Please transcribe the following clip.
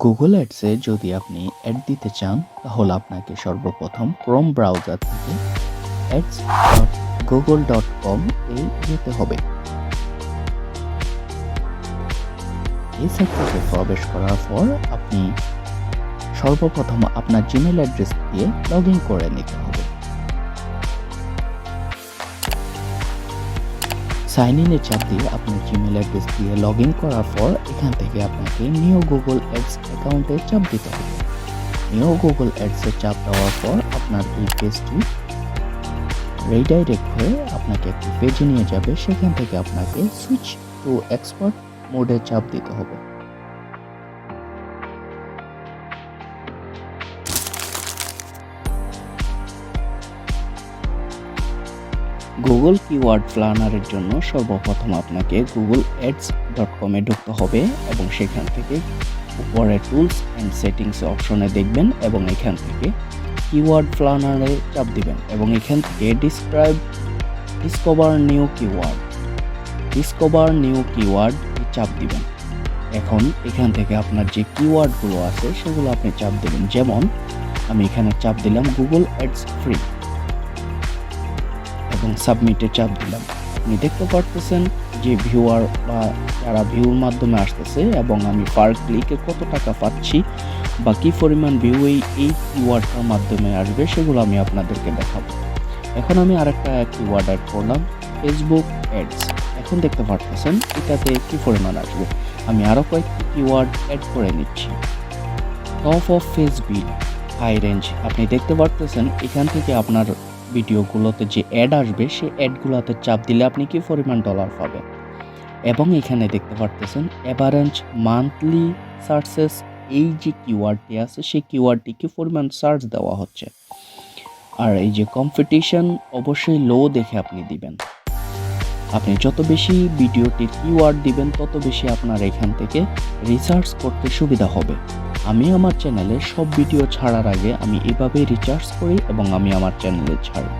Google অ্যাডসে যদি আপনি add দিতে চান তাহলে আপনাকে সর্বপ্রথম ক্রোম ব্রাউজার থেকে ads.google.com এ যেতে হবে। এই সাইটটিতে প্রবেশ করার পর আপনি সর্বপ্রথম আপনার জিমেল অ্যাড্রেস দিয়ে লগ ইন করে নিতে হবে। সাইন ইনে চাপ দিয়ে আপনার জিমেল অ্যাড্রেস দিয়ে লগ ইন করার পর এখান থেকে আপনাকে নিউ গুগল অ্যাডস অ্যাকাউন্টে চাপ দিতে হবে। নিউ গুগল অ্যাডসে চাপ দেওয়ার পর আপনার এই পেজটি রিডাইরেক্ট হয়ে আপনাকে একটি পেজে নিয়ে যাবে। সেখান থেকে আপনাকে সুইচ টু এক্সপার্ট মোডে চাপ দিতে হবে। গুগল কিওয়ার্ড প্ল্যানারের জন্য সর্বপ্রথম আপনাকে googleads.com এ ঢুকতে হবে এবং সেখান থেকে উপরে টুলস অ্যান্ড সেটিংস অপশনে দেখবেন এবং এখান থেকে কিওয়ার্ড প্ল্যানারে চাপ দিবেন এবং এখান থেকে ডিসকভার নিউ কিওয়ার্ড চাপ দিবেন। এখন এখান থেকে আপনার যে কিওয়ার্ডগুলো আছে সেগুলো আপনি চাপ দেবেন। যেমন আমি এখানে চাপ দিলাম গুগল অ্যাডস ফ্রি এবং সাবমিটে চাপ দিলাম। আপনি দেখতে পারতেছেন যে ভিউয়ার বা যারা ভিউর মাধ্যমে আসতেছে এবং আমি পার ক্লিকে কত টাকা পাচ্ছি বা কি পরিমাণ ভিউ এই কিওয়ার্ডটার মাধ্যমে আসবে সেগুলো আমি আপনাদেরকে দেখাবো। এখন আমি আরেকটা কিওয়ার্ড অ্যাড করলাম ফেসবুক অ্যাডস। এখন দেখতে পারতেছেন এটাতে কি পরিমাণ আসবে। আমি আরও কয়েকটি কিওয়ার্ড অ্যাড করে নিচ্ছি। Top of face bid high range. আপনি দেখতে পারতেছেন এখান থেকে আপনার ভিডিওগুলোতে যে অ্যাড আসবে সেই অ্যাডগুলোতে চাপ দিলে আপনি কি পরিমাণ ডলার পাবেন। এবং এখানে দেখতে পারতেছেন অ্যাভারেজ মান্থলি সার্চেস, এই যে কিওয়ার্ডটি আছে সেই কিওয়ার্ডটি কি পরিমাণ সার্চ দেওয়া হচ্ছে। আর এই যে কম্পিটিশন অবশ্যই লো দেখে আপনি দিবেন। আপনি যত বেশি ভিডিওটির কিওয়ার্ড দিবেন তত বেশি আপনার এখান থেকে রিসার্চ করতে সুবিধা হবে। আমি আমার চ্যানেলে সব ভিডিও ছাড়ার আগে আমি এভাবে রিসার্চ করি এবং আমি আমার চ্যানেলে ছাড়ি।